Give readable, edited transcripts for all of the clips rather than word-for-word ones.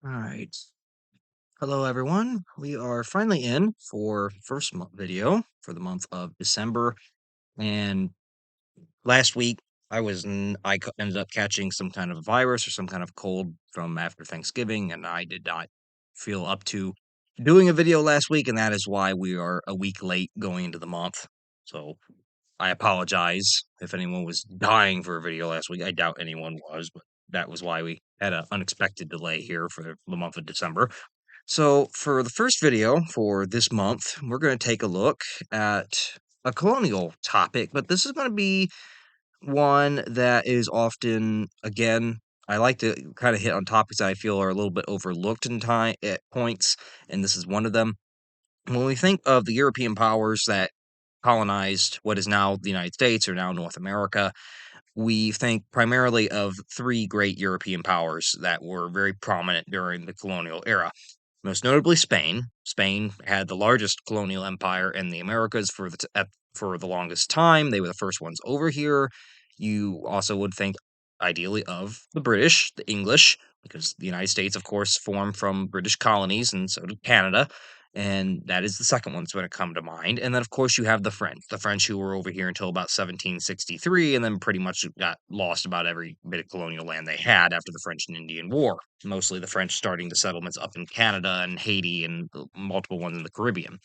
All right. Hello, everyone. We are finally in for first video for the month of December. And last week, ended up catching some kind of virus or some kind of cold from after Thanksgiving, and I did not feel up to doing a video last week, and that is why we are a week late going into the month. So I apologize if anyone was dying for a video last week. I doubt anyone was, but that was why we had an unexpected delay here for the month of December. So, for the first video for this month, we're going to take a look at a colonial topic, but this is going to be one that is often, again, I like to kind of hit on topics that I feel are a little bit overlooked in time at points, and this is one of them. When we think of the European powers that colonized what is now the United States or now North America, we think primarily of three great European powers that were very prominent during the colonial era. Most notably Spain. Spain had the largest colonial empire in the Americas for the longest time. They were the first ones over here. You also would think ideally of the British, the English, because the United States, of course, formed from British colonies, and so did Canada. And that is the second one that's going to come to mind. And then, of course, you have the French who were over here until about 1763, and then pretty much got lost about every bit of colonial land they had after the French and Indian War. Mostly the French starting the settlements up in Canada and Haiti and multiple ones in the Caribbean.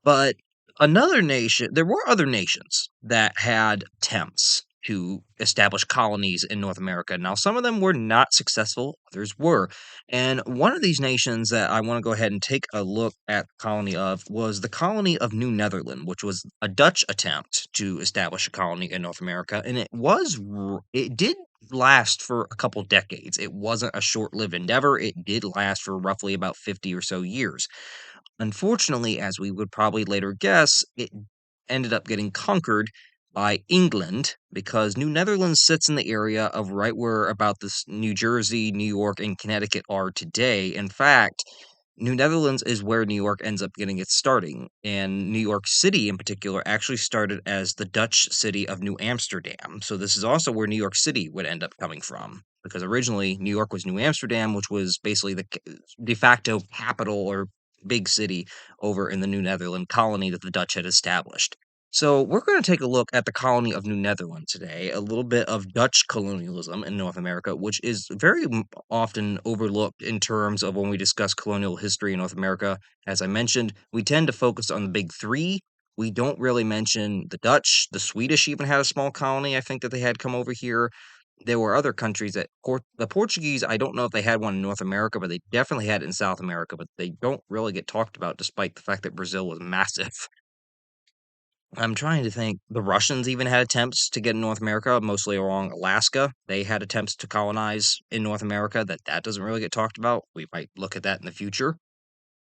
But there were other nations that had attempts to establish colonies in North America. Now, some of them were not successful, others were. And one of these nations that I want to go ahead and take a look at the colony of was the colony of New Netherland, which was a Dutch attempt to establish a colony in North America. And it did last for a couple decades. It wasn't a short-lived endeavor. It did last for roughly about 50 or so years. Unfortunately, as we would probably later guess, it ended up getting conquered by England because New Netherlands sits in the area of right where about this New Jersey, New York, and Connecticut are today. In fact, New Netherlands is where New York ends up getting its starting. And New York City, in particular, actually started as the Dutch city of New Amsterdam. So this is also where New York City would end up coming from. Because originally New York was New Amsterdam, which was basically the de facto capital or big city over in the New Netherland colony that the Dutch had established. So, we're going to take a look at the colony of New Netherland today, a little bit of Dutch colonialism in North America, which is very often overlooked in terms of when we discuss colonial history in North America. As I mentioned, we tend to focus on the big three. We don't really mention the Dutch. The Swedish even had a small colony, I think, that they had come over here. There were other countries the Portuguese, I don't know if they had one in North America, but they definitely had it in South America, but they don't really get talked about despite the fact that Brazil was massive. I'm trying to think. The Russians even had attempts to get in North America, mostly along Alaska. They had attempts to colonize in North America that doesn't really get talked about. We might look at that in the future.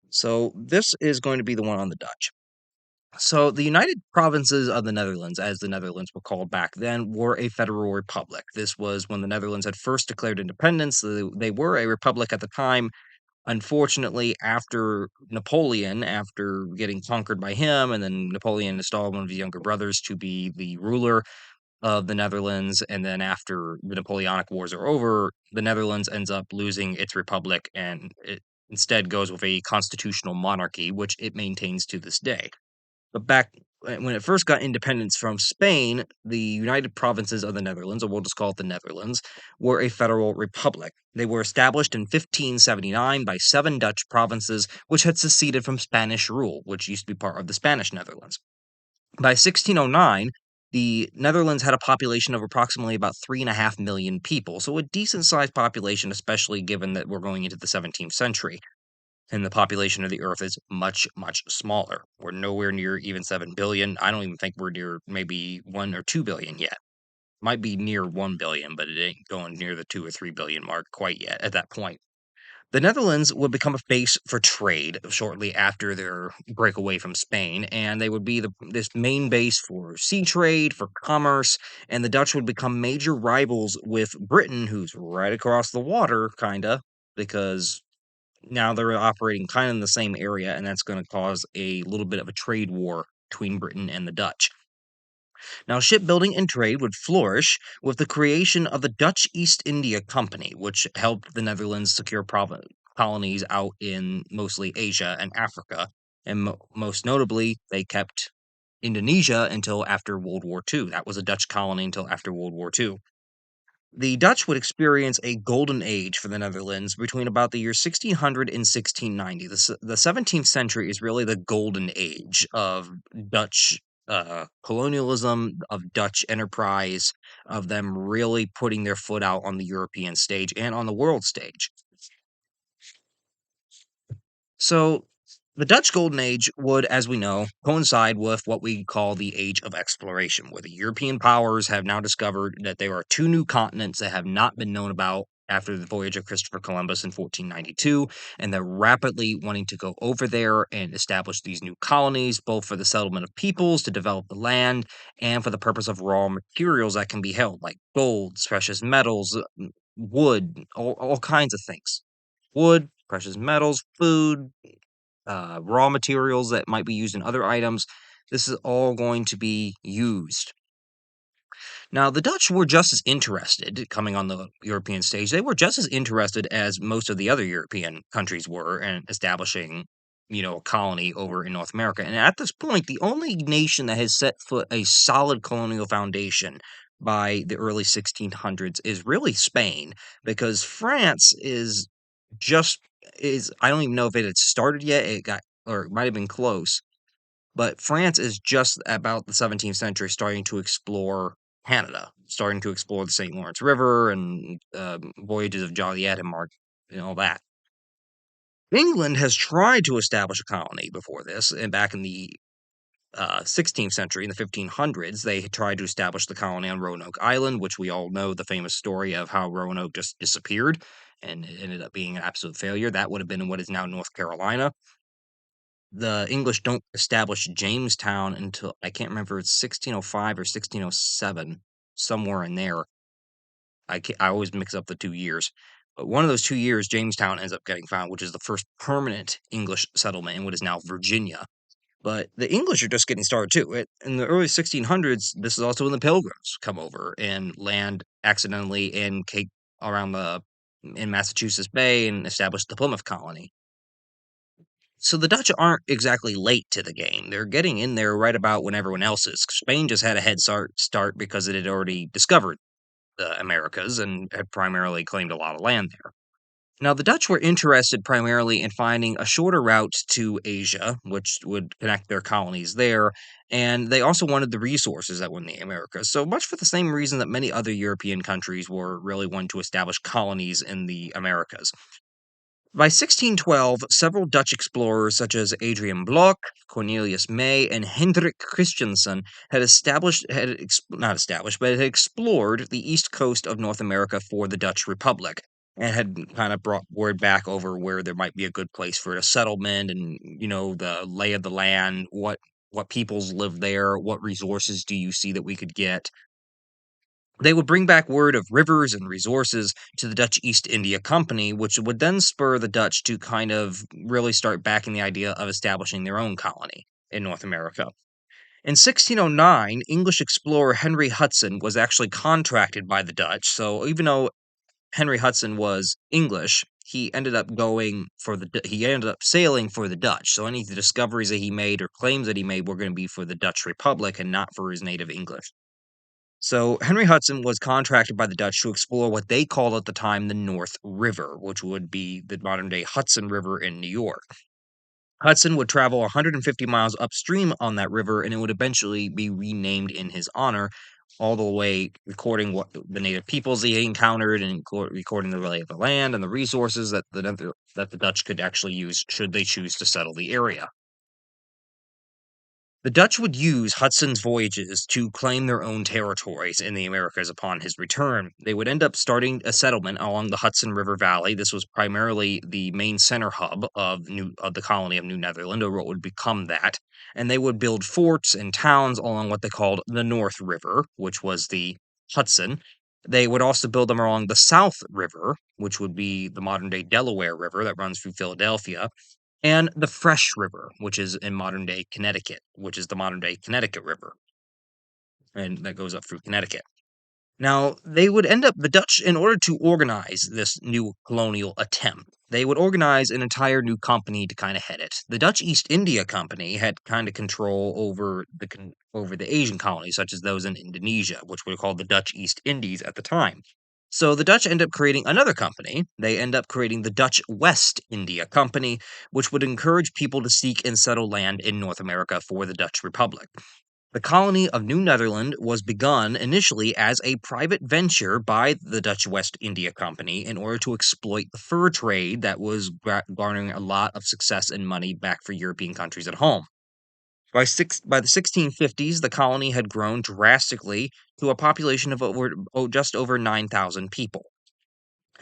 So this is going to be the one on the Dutch. So, the United Provinces of the Netherlands, as the Netherlands were called back then, were a federal republic. This was when the Netherlands had first declared independence. They were a republic at the time. Unfortunately, after Napoleon, after getting conquered by him, and then Napoleon installed one of his younger brothers to be the ruler of the Netherlands, and then after the Napoleonic Wars are over, the Netherlands ends up losing its republic and it instead goes with a constitutional monarchy, which it maintains to this day. But back when it first got independence from Spain, the United Provinces of the Netherlands, or we'll just call it the Netherlands, were a federal republic. They were established in 1579 by 7 Dutch provinces, which had seceded from Spanish rule, which used to be part of the Spanish Netherlands. By 1609, the Netherlands had a population of approximately about 3.5 million people, so a decent sized population, especially given that we're going into the 17th century and the population of the Earth is much, much smaller. We're nowhere near even 7 billion. I don't even think we're near maybe 1 or 2 billion yet. Might be near 1 billion, but it ain't going near the 2 or 3 billion mark quite yet at that point. The Netherlands would become a base for trade shortly after their breakaway from Spain, and they would be this main base for sea trade, for commerce, and the Dutch would become major rivals with Britain, who's right across the water, kinda, because now they're operating kind of in the same area, and that's going to cause a little bit of a trade war between Britain and the Dutch. Now, shipbuilding and trade would flourish with the creation of the Dutch East India Company, which helped the Netherlands secure colonies out in mostly Asia and Africa. And most notably, they kept Indonesia until after World War II. That was a Dutch colony until after World War II. The Dutch would experience a golden age for the Netherlands between about the year 1600 and 1690. The 17th century is really the golden age of Dutch colonialism, of Dutch enterprise, of them really putting their foot out on the European stage and on the world stage. So, the Dutch Golden Age would, as we know, coincide with what we call the Age of Exploration, where the European powers have now discovered that there are two new continents that have not been known about after the voyage of Christopher Columbus in 1492, and they're rapidly wanting to go over there and establish these new colonies, both for the settlement of peoples, to develop the land, and for the purpose of raw materials that can be held, like gold, precious metals, wood, all kinds of things. Wood, precious metals, food, raw materials that might be used in other items. This is all going to be used. Now, the Dutch were just as interested coming on the European stage. They were just as interested as most of the other European countries were in establishing, a colony over in North America. And at this point, the only nation that has set foot a solid colonial foundation by the early 1600s is really Spain, because France just is I don't even know if it had started yet. It got or it might have been close, but France is just about the 17th century starting to explore Canada, starting to explore the St. Lawrence River and voyages of Joliet and Mark and all that. England has tried to establish a colony before this, and back in the 16th century, in the 1500s, they tried to establish the colony on Roanoke Island, which we all know the famous story of how Roanoke just disappeared and it ended up being an absolute failure. That would have been in what is now North Carolina. The English don't establish Jamestown until I can't remember it's 1605 or 1607, somewhere in there. I always mix up the 2 years. But one of those 2 years, Jamestown ends up getting found, which is the first permanent English settlement in what is now Virginia. But the English are just getting started too. In the early 1600s, this is also when the Pilgrims come over and land accidentally in Cape around the in Massachusetts Bay and establish the Plymouth colony. So the Dutch aren't exactly late to the game. They're getting in there right about when everyone else is. Spain just had a head start because it had already discovered the Americas and had primarily claimed a lot of land there. Now, the Dutch were interested primarily in finding a shorter route to Asia, which would connect their colonies there, and they also wanted the resources that were in the Americas. So much for the same reason that many other European countries were really wanting to establish colonies in the Americas. By 1612, several Dutch explorers such as Adrian Blok, Cornelius May, and Hendrik Christiansen not established, but had explored the east coast of North America for the Dutch Republic and had kind of brought word back over where there might be a good place for a settlement and, the lay of the land, what peoples live there, what resources do you see that we could get. They would bring back word of rivers and resources to the Dutch East India Company, which would then spur the Dutch to kind of really start backing the idea of establishing their own colony in North America. In 1609, English explorer Henry Hudson was actually contracted by the Dutch. So even though Henry Hudson was English, he ended up sailing for the Dutch. So any of the discoveries that he made or claims that he made were going to be for the Dutch Republic and not for his native English. So Henry Hudson was contracted by the Dutch to explore what they called at the time the North River, which would be the modern day Hudson River in New York. Hudson would travel 150 miles upstream on that river, and it would eventually be renamed in his honor, all the way recording what the native peoples he encountered and recording the lay of the land and the resources that the Dutch could actually use should they choose to settle the area. The Dutch would use Hudson's voyages to claim their own territories in the Americas upon his return. They would end up starting a settlement along the Hudson River Valley. This was primarily the main center hub of the colony of New Netherland, or what would become that. And they would build forts and towns along what they called the North River, which was the Hudson. They would also build them along the South River, which would be the modern day Delaware River that runs through Philadelphia, and the Fresh River, which is in modern day Connecticut, which is the modern day Connecticut River. and that goes up through Connecticut. Now, they would end up, the Dutch, in order to organize this new colonial attempt, they would organize an entire new company to kind of head it. The Dutch East India Company had kind of control over over the Asian colonies, such as those in Indonesia, which were called the Dutch East Indies at the time. So the Dutch end up creating another company. They end up creating the Dutch West India Company, which would encourage people to seek and settle land in North America for the Dutch Republic. The colony of New Netherland was begun initially as a private venture by the Dutch West India Company in order to exploit the fur trade that was garnering a lot of success and money back for European countries at home. By the 1650s, the colony had grown drastically to a population of just over 9,000 people.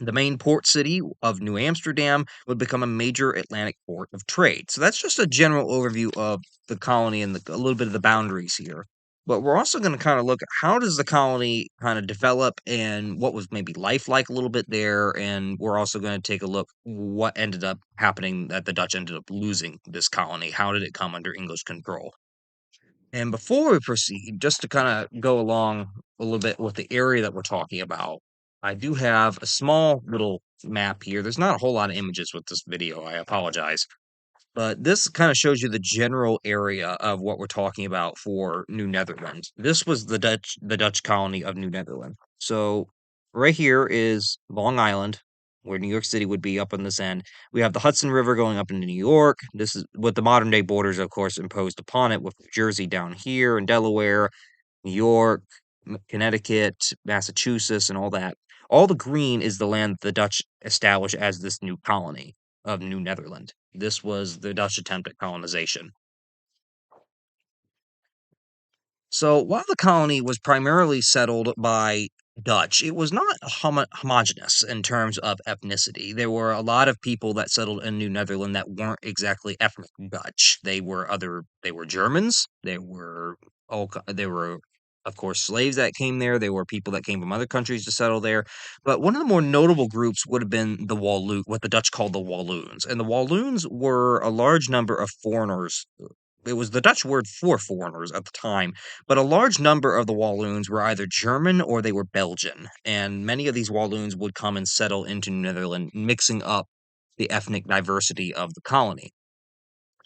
The main port city of New Amsterdam would become a major Atlantic port of trade. So that's just a general overview of the colony and a little bit of the boundaries here. But we're also going to kind of look at how does the colony kind of develop and what was maybe life like a little bit there. And we're also going to take a look what ended up happening that the Dutch ended up losing this colony. How did it come under English control? And before we proceed, just to kind of go along a little bit with the area that we're talking about, I do have a small little map here. There's not a whole lot of images with this video. I apologize. But this kind of shows you the general area of what we're talking about for New Netherland. This was the Dutch colony of New Netherland. So right here is Long Island, where New York City would be up on this end. We have the Hudson River going up into New York. This is what the modern day borders, of course, imposed upon it, with New Jersey down here and Delaware, New York, Connecticut, Massachusetts, and all that. All the green is the land that the Dutch established as this new colony of New Netherland. This was the Dutch attempt at colonization. So while the colony was primarily settled by Dutch, it was not homogeneous in terms of ethnicity. There were a lot of people that settled in New Netherland that weren't exactly ethnic Dutch. They were Germans. They were, of course, slaves that came there. They were people that came from other countries to settle there. But one of the more notable groups would have been what the Dutch called the Walloons. And the Walloons were a large number of foreigners. It was the Dutch word for foreigners at the time, but a large number of the Walloons were either German or they were Belgian, and many of these Walloons would come and settle into Netherlands, mixing up the ethnic diversity of the colony.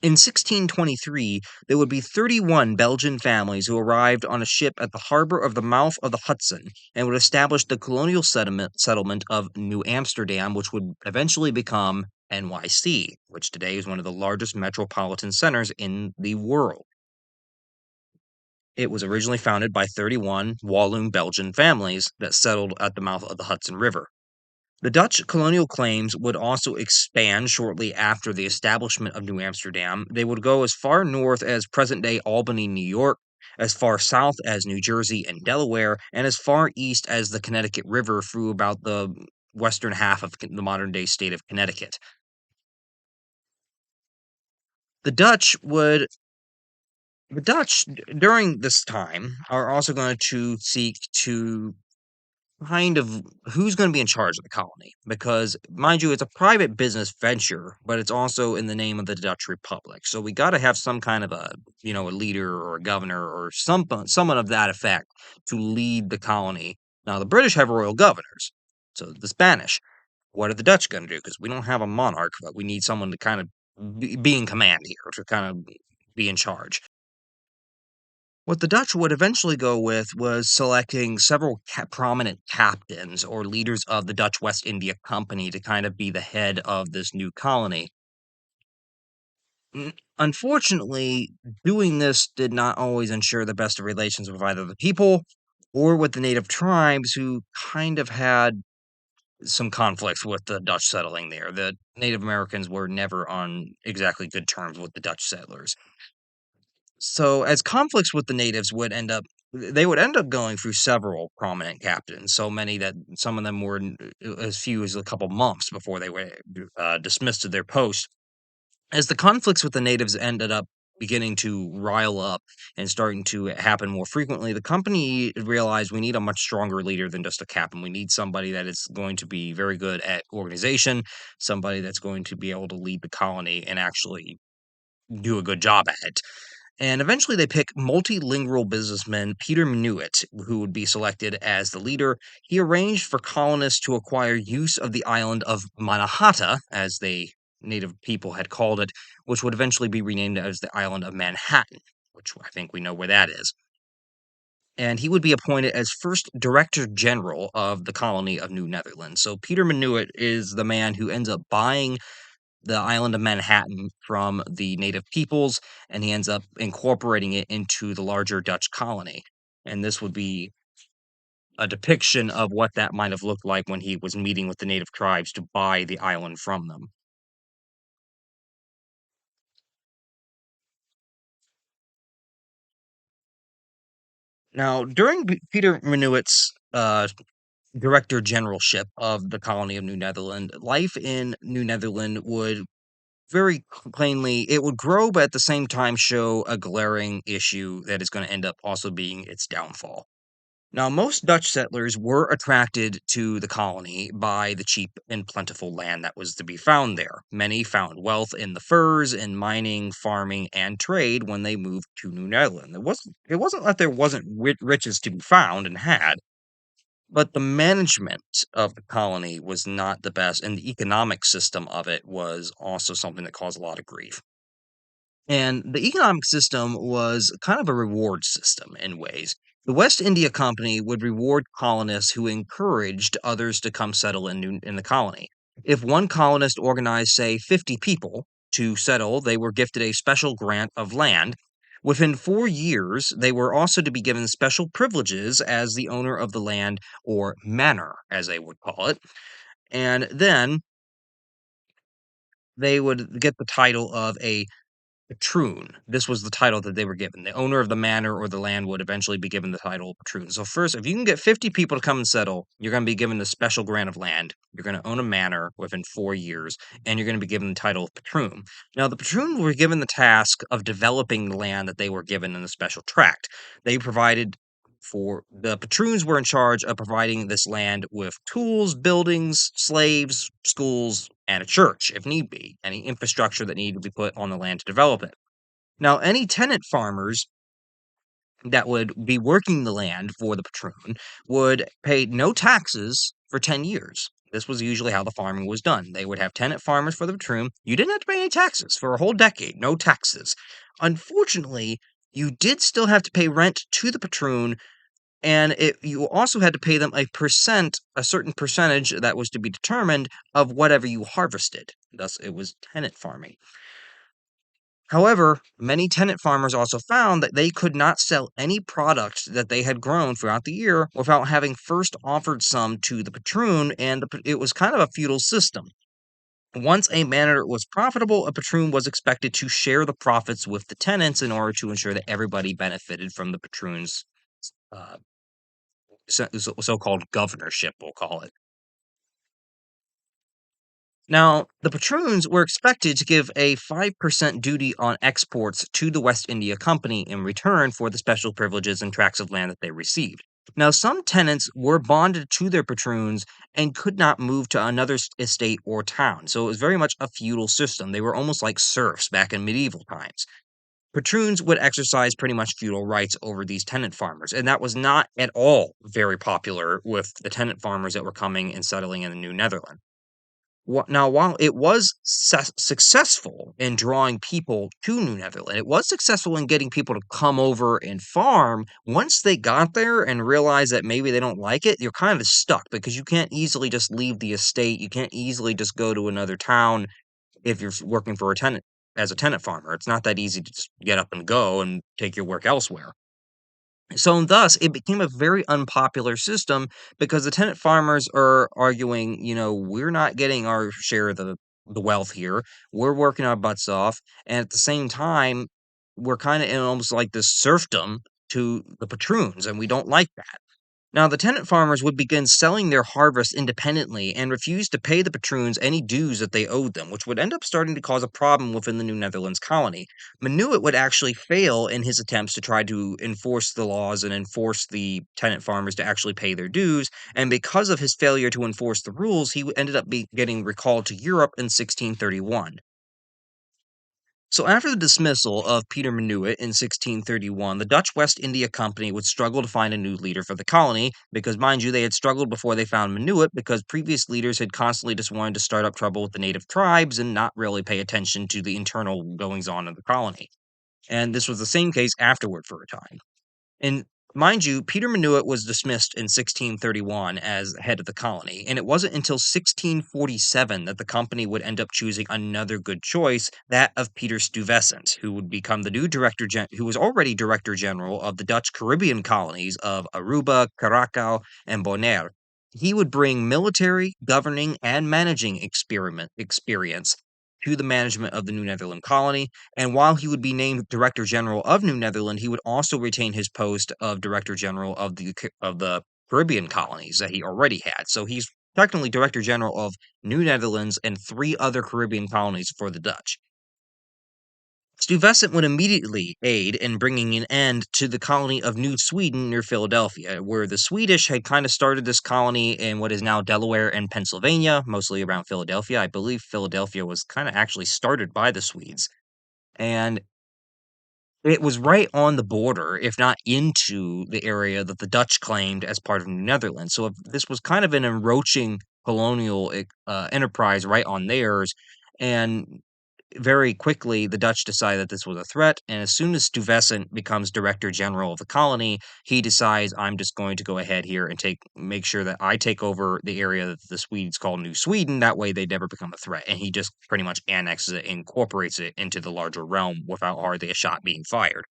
In 1623, there would be 31 Belgian families who arrived on a ship at the harbor of the mouth of the Hudson and would establish the colonial settlement of New Amsterdam, which would eventually become NYC, which today is one of the largest metropolitan centers in the world. It was originally founded by 31 Walloon Belgian families that settled at the mouth of the Hudson River. The Dutch colonial claims would also expand shortly after the establishment of New Amsterdam. They would go as far north as present day Albany, New York, as far south as New Jersey and Delaware, and as far east as the Connecticut River through about the western half of the modern day state of Connecticut. The Dutch would the Dutch during this time are also going to seek to kind of who's going to be in charge of the colony because mind you it's a private business venture but it's also in the name of the Dutch Republic, so we got to have some kind of a leader or a governor or someone of that effect to lead the colony. Now the British have royal governors, so the Spanish, what are the Dutch going to do? Because we don't have a monarch, but we need someone to kind of be in command here, to kind of be in charge. What the Dutch would eventually go with was selecting several prominent captains or leaders of the Dutch West India Company to kind of be the head of this new colony. Unfortunately, doing this did not always ensure the best of relations with either the people or with the native tribes who kind of had some conflicts with the Dutch settling there. The Native Americans were never on exactly good terms with the Dutch settlers. So, as conflicts with the natives they would end up going through several prominent captains, so many that some of them were as few as a couple months before they were dismissed to their post. As the conflicts with the natives ended up beginning to rile up and starting to happen more frequently, the company realized we need a much stronger leader than just a captain. We need somebody that is going to be very good at organization, somebody that's going to be able to lead the colony and actually do a good job at it. And eventually they pick multilingual businessman Peter Minuit, who would be selected as the leader. He arranged for colonists to acquire use of the island of Manhattan, as the native people had called it, which would eventually be renamed as the island of Manhattan, which I think we know where that is. And he would be appointed as first Director General of the colony of New Netherland. So Peter Minuit is the man who ends up buying the island of Manhattan from the native peoples, and he ends up incorporating it into the larger Dutch colony. And this would be a depiction of what that might have looked like when he was meeting with the native tribes to buy the island from them. Now, during Peter Minuit's director generalship of the colony of New Netherland, life in New Netherland would very plainly it would grow, but at the same time show a glaring issue that is going to end up also being its downfall. Now, most Dutch settlers were attracted to the colony by the cheap and plentiful land that was to be found there. Many found wealth in the furs, in mining, farming, and trade when they moved to New Netherland. It wasn't that there wasn't riches to be found and had, but the management of the colony was not the best, and the economic system of it was also something that caused a lot of grief. And the economic system was kind of a reward system in ways. The West India Company would reward colonists who encouraged others to come settle in the colony. If one colonist organized, say, 50 people to settle, they were gifted a special grant of land. Within 4 years, they were also to be given special privileges as the owner of the land, or manor, as they would call it. And then they would get the title of a Patroon. This was the title that they were given. The owner of the manor or the land would eventually be given the title of Patroon. So first, if you can get 50 people to come and settle, you're going to be given a special grant of land. You're going to own a manor within 4 years, and you're going to be given the title of Patroon. Now, the Patroon were given the task of developing the land that they were given in the special tract. They provided for the Patroons were in charge of providing this land with tools, buildings, slaves, schools, and a church, if need be, any infrastructure that needed to be put on the land to develop it. Now, any tenant farmers that would be working the land for the patroon would pay no taxes for 10 years. This was usually how the farming was done. They would have tenant farmers for the patroon. You didn't have to pay any taxes for a whole decade, no taxes. Unfortunately, you did still have to pay rent to the patroon, and you also had to pay them a certain percentage that was to be determined of whatever you harvested. Thus, it was tenant farming. However, many tenant farmers also found that they could not sell any product that they had grown throughout the year without having first offered some to the patroon, and it was kind of a feudal system. Once a manor was profitable, a patroon was expected to share the profits with the tenants in order to ensure that everybody benefited from the patroon's uh, so-called governorship, we'll call it. Now, the patroons were expected to give a 5% duty on exports to the West India Company in return for the special privileges and tracts of land that they received. Now, some tenants were bonded to their patroons and could not move to another estate or town, so it was very much a feudal system. They were almost like serfs back in medieval times. Patroons would exercise pretty much feudal rights over these tenant farmers, and that was not at all very popular with the tenant farmers that were coming and settling in the New Netherland. Now, while it was successful in drawing people to New Netherland, it was successful in getting people to come over and farm. Once they got there and realized that maybe they don't like it, you're kind of stuck because you can't easily just leave the estate. You can't easily just go to another town if you're working for a tenant as a tenant farmer. It's not that easy to just get up and go and take your work elsewhere. So thus, it became a very unpopular system because the tenant farmers are arguing, we're not getting our share of the wealth here. We're working our butts off, and at the same time, we're kind of in almost like this serfdom to the patroons, and we don't like that. Now, the tenant farmers would begin selling their harvest independently and refuse to pay the patroons any dues that they owed them, which would end up starting to cause a problem within the New Netherlands colony. Minuit would actually fail in his attempts to try to enforce the laws and enforce the tenant farmers to actually pay their dues, and because of his failure to enforce the rules, he ended up getting recalled to Europe in 1631. So, after the dismissal of Peter Minuit in 1631, the Dutch West India Company would struggle to find a new leader for the colony because, mind you, they had struggled before they found Minuit because previous leaders had constantly just wanted to start up trouble with the native tribes and not really pay attention to the internal goings on of the colony. And this was the same case afterward for a time. And mind you, Peter Minuit was dismissed in 1631 as head of the colony, and it wasn't until 1647 that the company would end up choosing another good choice, that of Peter Stuyvesant, who would become the new who was already director general of the Dutch Caribbean colonies of Aruba, Curaçao, and Bonaire. He would bring military, governing, and managing experience to the management of the New Netherland colony, and while he would be named Director General of New Netherland, he would also retain his post of Director General of the Caribbean colonies that he already had. So he's technically Director General of New Netherlands and three other Caribbean colonies for the Dutch. Stuyvesant would immediately aid in bringing an end to the colony of New Sweden near Philadelphia, where the Swedish had kind of started this colony in what is now Delaware and Pennsylvania, mostly around Philadelphia. I believe Philadelphia was kind of actually started by the Swedes. And it was right on the border, if not into the area that the Dutch claimed as part of New Netherlands. So if this was kind of an encroaching colonial enterprise right on theirs, and very quickly the Dutch decided that this was a threat. And as soon as Stuyvesant becomes Director General of the colony, he decides I'm just going to go ahead here and make sure that I take over the area that the Swedes call New Sweden. That way they never become a threat. And he just pretty much annexes it, incorporates it into the larger realm without hardly a shot being fired.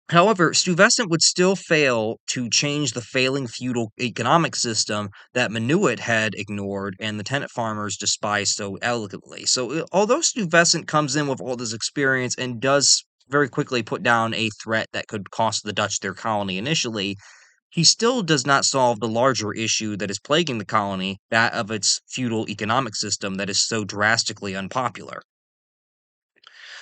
However, Stuyvesant would still fail to change the failing feudal economic system that Minuit had ignored and the tenant farmers despised so elegantly. So, although Stuyvesant comes in with all this experience and does very quickly put down a threat that could cost the Dutch their colony initially, he still does not solve the larger issue that is plaguing the colony, that of its feudal economic system that is so drastically unpopular.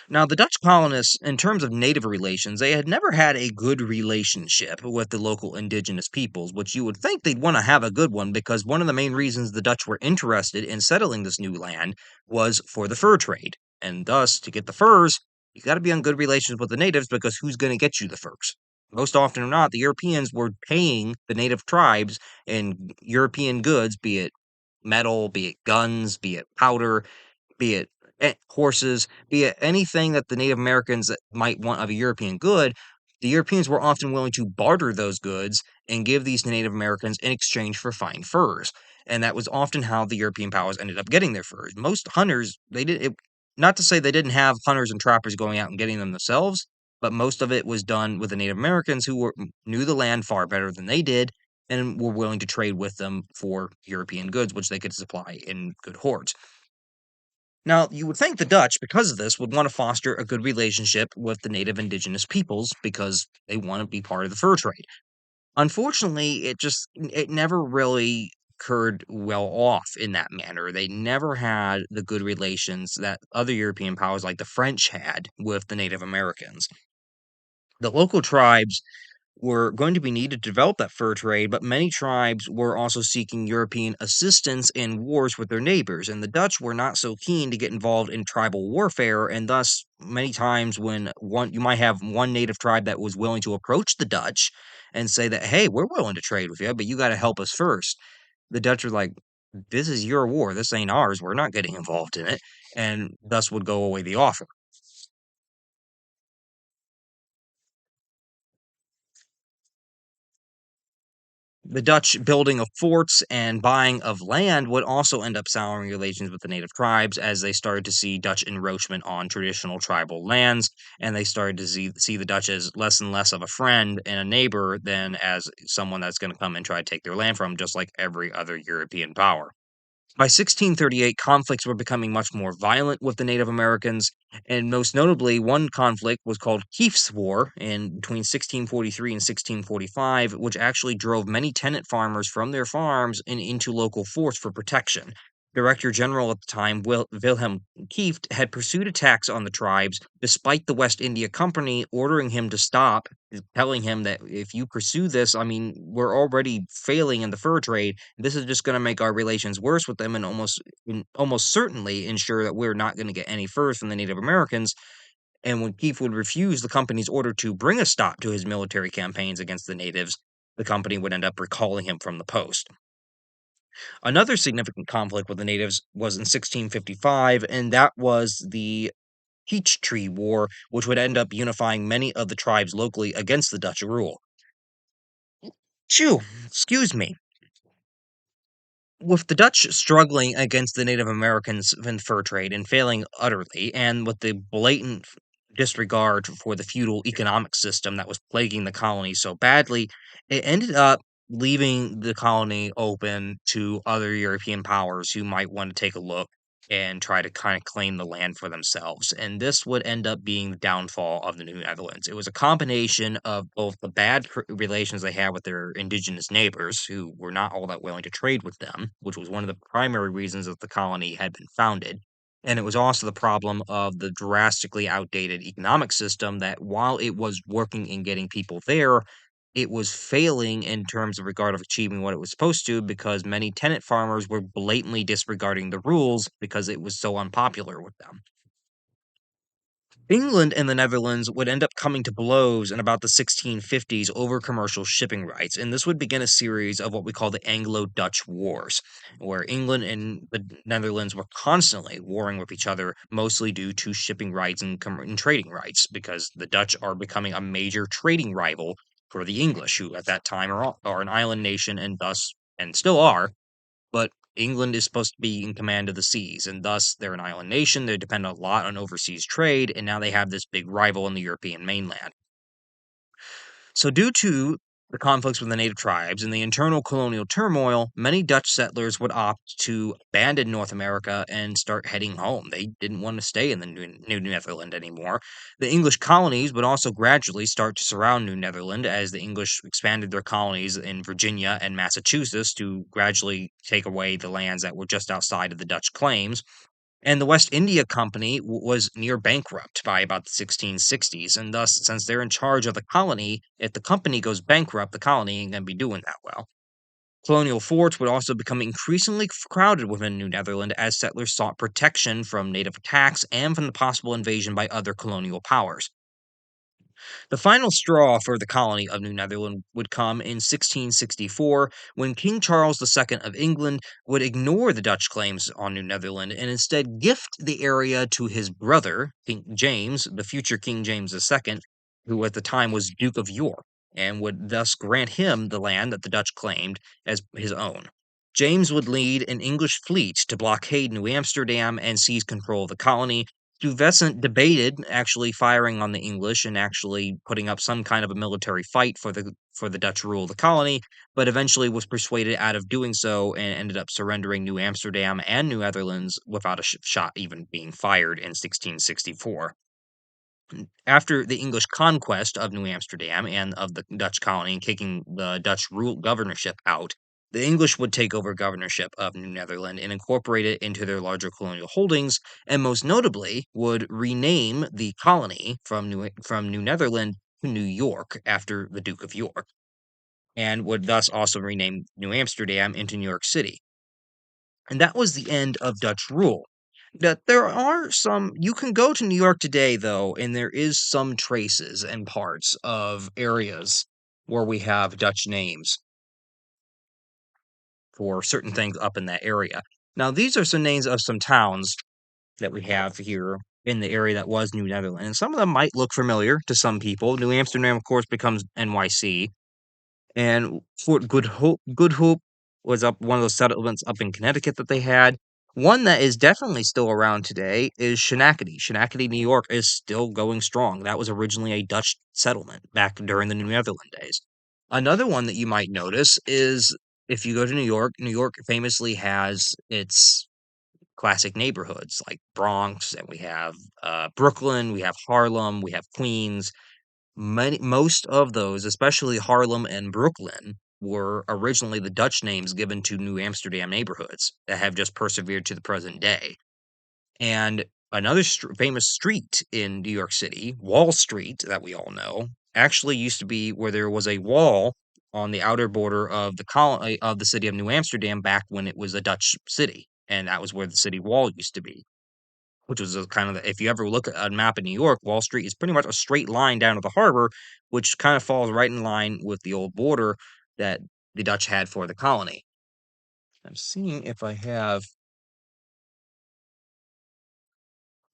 Now, the Dutch colonists, in terms of native relations, they had never had a good relationship with the local indigenous peoples, which you would think they'd want to have a good one because one of the main reasons the Dutch were interested in settling this new land was for the fur trade. And thus, to get the furs, you got to be on good relations with the natives because who's going to get you the furs? Most often or not, the Europeans were paying the native tribes in European goods, be it metal, be it guns, be it powder, be it horses, be it anything that the Native Americans might want of a European good, the Europeans were often willing to barter those goods and give these to Native Americans in exchange for fine furs. And that was often how the European powers ended up getting their furs. Most hunters, not to say they didn't have hunters and trappers going out and getting them themselves, but most of it was done with the Native Americans who knew the land far better than they did and were willing to trade with them for European goods, which they could supply in good hordes. Now, you would think the Dutch, because of this, would want to foster a good relationship with the native indigenous peoples because they want to be part of the fur trade. Unfortunately, it never really occurred well off in that manner. They never had the good relations that other European powers like the French had with the Native Americans. The local tribes were going to be needed to develop that fur trade, but many tribes were also seeking European assistance in wars with their neighbors, and the Dutch were not so keen to get involved in tribal warfare, and thus many times when one you might have one native tribe that was willing to approach the Dutch and say that, hey, we're willing to trade with you, but you got to help us first. The Dutch were like, this is your war, this ain't ours, we're not getting involved in it, and thus would go away the offer. The Dutch building of forts and buying of land would also end up souring relations with the native tribes as they started to see Dutch encroachment on traditional tribal lands, and they started to see the Dutch as less and less of a friend and a neighbor than as someone that's going to come and try to take their land from, just like every other European power. By 1638, conflicts were becoming much more violent with the Native Americans, and most notably, one conflict was called Kief's War in between 1643 and 1645, which actually drove many tenant farmers from their farms and into local forts for protection. Director General at the time, Wilhelm Kieft, had pursued attacks on the tribes, despite the West India Company ordering him to stop, telling him that if you pursue this, I mean, we're already failing in the fur trade. This is just going to make our relations worse with them and almost certainly ensure that we're not going to get any furs from the Native Americans. And when Keefe would refuse the company's order to bring a stop to his military campaigns against the natives, the company would end up recalling him from the post. Another significant conflict with the natives was in 1655, and that was the Peachtree War, which would end up unifying many of the tribes locally against the Dutch rule. Phew, excuse me. With the Dutch struggling against the Native Americans in fur trade and failing utterly, and with the blatant disregard for the feudal economic system that was plaguing the colony so badly, it ended up leaving the colony open to other European powers who might want to take a look and try to kind of claim the land for themselves. And this would end up being the downfall of the New Netherlands. It was a combination of both the bad relations they had with their indigenous neighbors, who were not all that willing to trade with them, which was one of the primary reasons that the colony had been founded. And it was also the problem of the drastically outdated economic system that, while it was working in getting people there, it was failing in terms of regard of achieving what it was supposed to, because many tenant farmers were blatantly disregarding the rules because it was so unpopular with them. England and the Netherlands would end up coming to blows in about the 1650s over commercial shipping rights, and this would begin a series of what we call the Anglo Dutch Wars, where England and the Netherlands were constantly warring with each other, mostly due to shipping rights and trading rights, because the Dutch are becoming a major trading rival for the English, who at that time are an island nation and thus, and still are, but England is supposed to be in command of the seas, and thus they're an island nation. They depend a lot on overseas trade, and now they have this big rival in the European mainland. So, due to the conflicts with the native tribes and the internal colonial turmoil, many Dutch settlers would opt to abandon North America and start heading home. They didn't want to stay in the New Netherland anymore. The English colonies would also gradually start to surround New Netherland as the English expanded their colonies in Virginia and Massachusetts to gradually take away the lands that were just outside of the Dutch claims. And the West India Company was near bankrupt by about the 1660s, and thus, since they're in charge of the colony, if the company goes bankrupt, the colony ain't gonna be doing that well. Colonial forts would also become increasingly crowded within New Netherland as settlers sought protection from native attacks and from the possible invasion by other colonial powers. The final straw for the colony of New Netherland would come in 1664 when King Charles II of England would ignore the Dutch claims on New Netherland and instead gift the area to his brother, King James, the future King James II, who at the time was Duke of York, and would thus grant him the land that the Dutch claimed as his own. James would lead an English fleet to blockade New Amsterdam and seize control of the colony. Stuyvesant debated actually firing on the English and actually putting up some kind of a military fight for the Dutch rule of the colony, but eventually was persuaded out of doing so and ended up surrendering New Amsterdam and New Netherlands without a shot even being fired in 1664. After the English conquest of New Amsterdam and of the Dutch colony and kicking the Dutch rule governorship out, the English would take over governorship of New Netherland and incorporate it into their larger colonial holdings, and most notably would rename the colony from New Netherland to New York after the Duke of York, and would thus also rename New Amsterdam into New York City. And that was the end of Dutch rule. That there are some you can go to New York today though, and there is some traces and parts of areas where we have Dutch names for certain things up in that area. Now, these are some names of some towns that we have here in the area that was New Netherland. And some of them might look familiar to some people. New Amsterdam, of course, becomes NYC. And Fort Good Hope was up one of those settlements up in Connecticut that they had. One that is definitely still around today is Schenectady. Schenectady, New York is still going strong. That was originally a Dutch settlement back during the New Netherland days. Another one that you might notice is if you go to New York famously has its classic neighborhoods like Bronx, and we have Brooklyn, we have Harlem, we have Queens. Most of those, especially Harlem and Brooklyn, were originally the Dutch names given to New Amsterdam neighborhoods that have just persevered to the present day. And another famous street in New York City, Wall Street, that we all know, actually used to be where there was a wall on the outer border of the colony of the city of New Amsterdam back when it was a Dutch city, and that was where the city wall used to be. Which was a kind of if you ever look at a map of New York, Wall Street is pretty much a straight line down to the harbor, which kind of falls right in line with the old border that the Dutch had for the colony. I'm seeing if I have.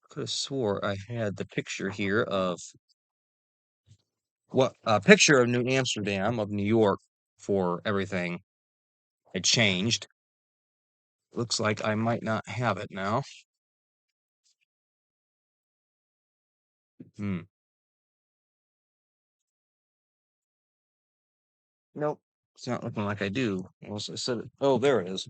Could have swore I had the picture here of what a picture of New Amsterdam of New York for everything had changed. Looks like I might not have it now. Hmm. Nope. It's not looking like I do. I said, oh, there it is.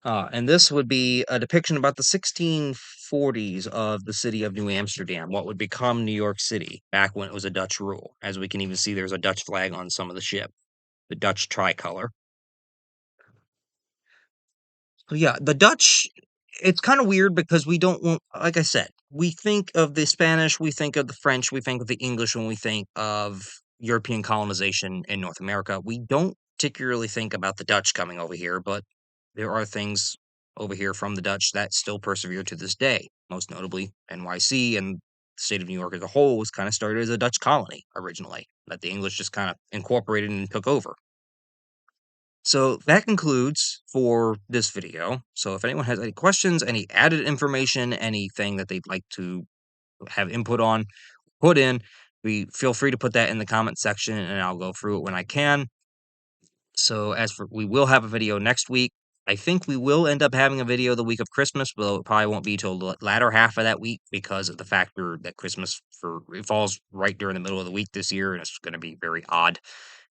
And this would be a depiction about the 1640s of the city of New Amsterdam, what would become New York City back when it was a Dutch rule. As we can even see, there's a Dutch flag on some of the ship, the Dutch tricolor. So yeah, the Dutch, it's kind of weird because we don't want, like I said, we think of the Spanish, we think of the French, we think of the English when we think of European colonization in North America. We don't particularly think about the Dutch coming over here, but there are things over here from the Dutch that still persevere to this day. Most notably, NYC and the state of New York as a whole was kind of started as a Dutch colony originally, that the English just kind of incorporated and took over. So that concludes for this video. So if anyone has any questions, any added information, anything that they'd like to have input on, put in, we feel free to put that in the comment section and I'll go through it when I can. So as for we will have a video next week. I think we will end up having a video the week of Christmas, but it probably won't be till the latter half of that week because of the factor that Christmas it falls right during the middle of the week this year, and it's going to be very odd.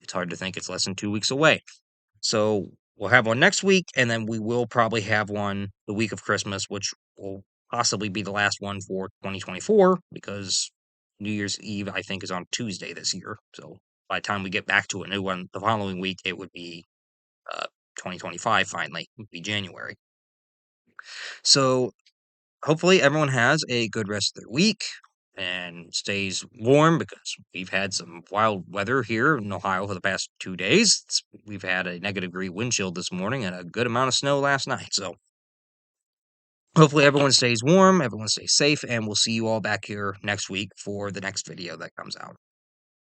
It's hard to think it's less than 2 weeks away. So we'll have one next week, and then we will probably have one the week of Christmas, which will possibly be the last one for 2024 because New Year's Eve, I think, is on Tuesday this year. So by the time we get back to a new one the following week, it would be 2025 finally, would be January. So hopefully everyone has a good rest of their week and stays warm because we've had some wild weather here in Ohio for the past 2 days. We've had a -degree wind chill this morning and a good amount of snow last night. So hopefully everyone stays warm, everyone stays safe, and we'll see you all back here next week for the next video that comes out.